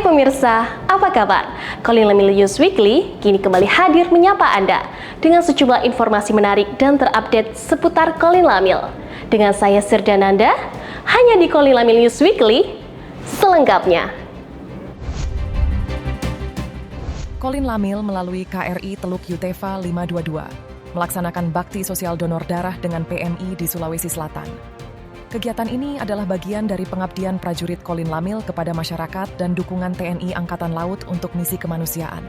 pemirsa, apa kabar? Colin Lamil News Weekly kini kembali hadir menyapa Anda dengan sejumlah informasi menarik dan terupdate seputar Colin Lamil. Dengan saya Sirdananda, hanya di Colin Lamil News Weekly, selengkapnya. Colin Lamil melalui KRI Teluk Yutefa 522 melaksanakan bakti sosial donor darah dengan PMI di Sulawesi Selatan. Kegiatan ini adalah bagian dari pengabdian prajurit Colin Lamil kepada masyarakat dan dukungan TNI Angkatan Laut untuk misi kemanusiaan.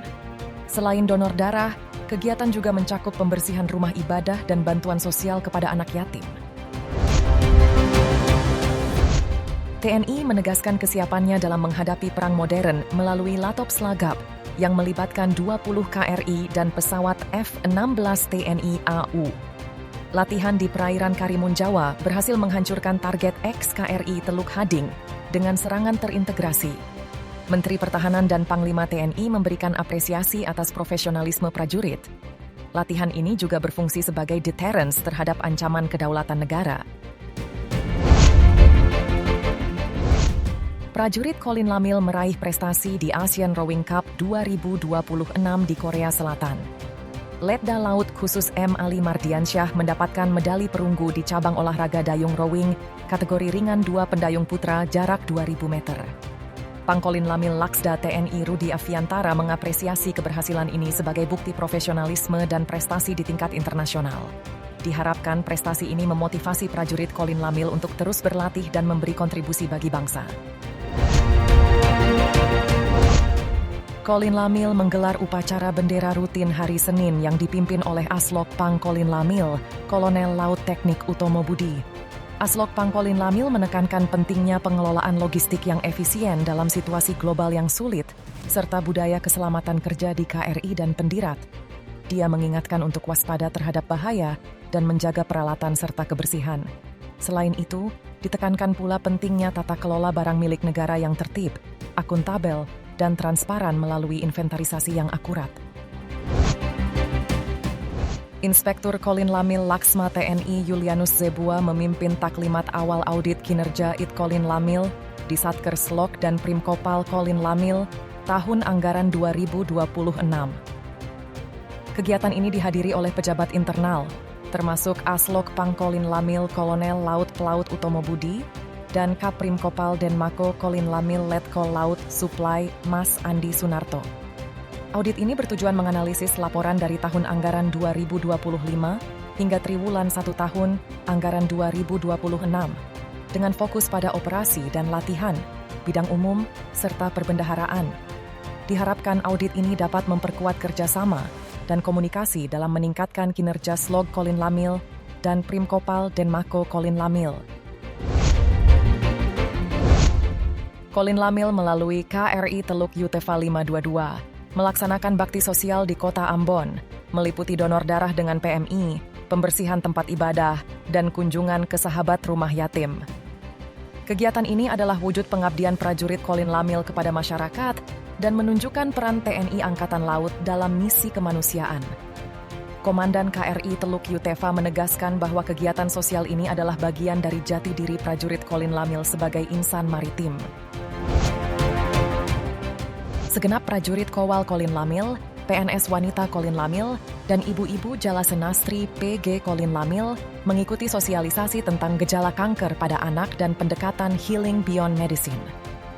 Selain donor darah, kegiatan juga mencakup pembersihan rumah ibadah dan bantuan sosial kepada anak yatim. TNI menegaskan kesiapannya dalam menghadapi perang modern melalui Latop Slagap yang melibatkan 20 KRI dan pesawat F-16 TNI AU. Latihan di perairan Karimun Jawa berhasil menghancurkan target ex-KRI Teluk Hading dengan serangan terintegrasi. Menteri Pertahanan dan Panglima TNI memberikan apresiasi atas profesionalisme prajurit. Latihan ini juga berfungsi sebagai deterrence terhadap ancaman kedaulatan negara. Prajurit Colin Lamil meraih prestasi di Asian Rowing Cup 2026 di Korea Selatan. Letda Laut Khusus M. Ali Mardiansyah mendapatkan medali perunggu di cabang olahraga dayung rowing kategori ringan 2 pendayung putra jarak 2.000 meter. Pangkolin Lamil Laksda TNI Rudi Afiantara mengapresiasi keberhasilan ini sebagai bukti profesionalisme dan prestasi di tingkat internasional. Diharapkan prestasi ini memotivasi prajurit Colin Lamil untuk terus berlatih dan memberi kontribusi bagi bangsa. Colin Lamil menggelar upacara bendera rutin hari Senin yang dipimpin oleh Aslok Pang Colin Lamil, Kolonel Laut Teknik Utomo Budi. Aslok Pang Colin Lamil menekankan pentingnya pengelolaan logistik yang efisien dalam situasi global yang sulit, serta budaya keselamatan kerja di KRI dan pendirat. Dia mengingatkan untuk waspada terhadap bahaya dan menjaga peralatan serta kebersihan. Selain itu, ditekankan pula pentingnya tata kelola barang milik negara yang tertib, akuntabel, dan transparan melalui inventarisasi yang akurat. Inspektur Colin Lamil Laksma TNI Julianus Zebua memimpin taklimat awal audit kinerja IT Colin Lamil di Satker Slok dan Primkopal Colin Lamil tahun anggaran 2026. Kegiatan ini dihadiri oleh pejabat internal, termasuk Aslok Pang Colin Lamil Kolonel Laut Pelaut Utomo Budi, dan Kaprim Kopal Denmako Colin Lamil Letkol Laut Supply Mas Andi Sunarto. Audit ini bertujuan menganalisis laporan dari tahun anggaran 2025 hingga triwulan 1 tahun anggaran 2026 dengan fokus pada operasi dan latihan, bidang umum, serta perbendaharaan. Diharapkan audit ini dapat memperkuat kerjasama dan komunikasi dalam meningkatkan kinerja Slog Colin Lamil dan Primkopal Denmako Colin Lamil. Colin Lamil melalui KRI Teluk Yutefa 522 melaksanakan bakti sosial di kota Ambon, meliputi donor darah dengan PMI, pembersihan tempat ibadah, dan kunjungan ke sahabat rumah yatim. Kegiatan ini adalah wujud pengabdian prajurit Colin Lamil kepada masyarakat dan menunjukkan peran TNI Angkatan Laut dalam misi kemanusiaan. Komandan KRI Teluk Yutefa menegaskan bahwa kegiatan sosial ini adalah bagian dari jati diri prajurit Colin Lamil sebagai insan maritim. Segenap prajurit Kowal Colin Lamil, PNS wanita Colin Lamil, dan ibu-ibu Jalasenastri PG Colin Lamil mengikuti sosialisasi tentang gejala kanker pada anak dan pendekatan Healing Beyond Medicine.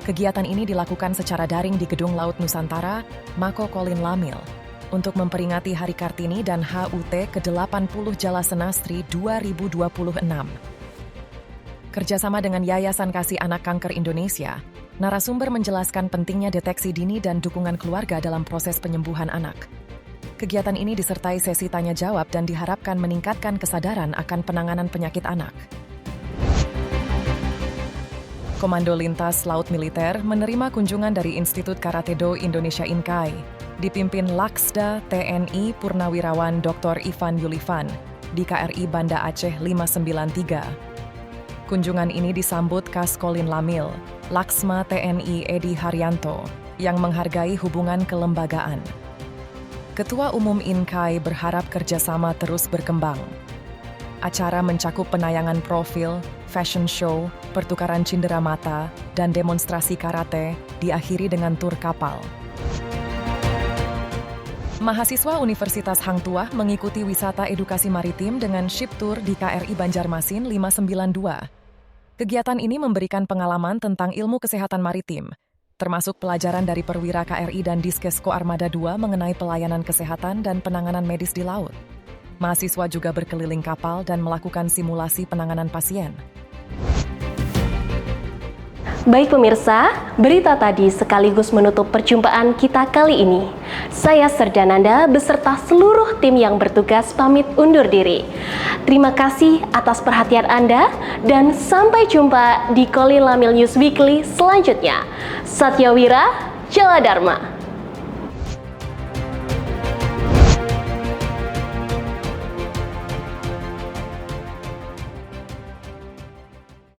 Kegiatan ini dilakukan secara daring di Gedung Laut Nusantara, Mako Colin Lamil, untuk memperingati Hari Kartini dan HUT ke-80 Jalasenastri 2026. Kerjasama dengan Yayasan Kasih Anak Kanker Indonesia, narasumber menjelaskan pentingnya deteksi dini dan dukungan keluarga dalam proses penyembuhan anak. Kegiatan ini disertai sesi tanya-jawab dan diharapkan meningkatkan kesadaran akan penanganan penyakit anak. Komando Lintas Laut Militer menerima kunjungan dari Institut Karate-Do Indonesia Inkai, dipimpin Laksda TNI Purnawirawan Dr. Ivan Yulivan di KRI Banda Aceh 593. Kunjungan ini disambut Kas Colin Lamil, Laksma TNI Edi Haryanto, yang menghargai hubungan kelembagaan. Ketua Umum Inkai berharap kerjasama terus berkembang. Acara mencakup penayangan profil, fashion show, pertukaran cindera mata, dan demonstrasi karate, diakhiri dengan tur kapal. Mahasiswa Universitas Hang Tuah mengikuti wisata edukasi maritim dengan ship tour di KRI Banjarmasin 592. Kegiatan ini memberikan pengalaman tentang ilmu kesehatan maritim, termasuk pelajaran dari perwira KRI dan Diskesko Armada 2 mengenai pelayanan kesehatan dan penanganan medis di laut. Mahasiswa juga berkeliling kapal dan melakukan simulasi penanganan pasien. Baik pemirsa, berita tadi sekaligus menutup perjumpaan kita kali ini. Saya Serdananda beserta seluruh tim yang bertugas pamit undur diri. Terima kasih atas perhatian Anda dan sampai jumpa di Kolin Lamil News Weekly selanjutnya. Satya Wira, Jawa Dharma.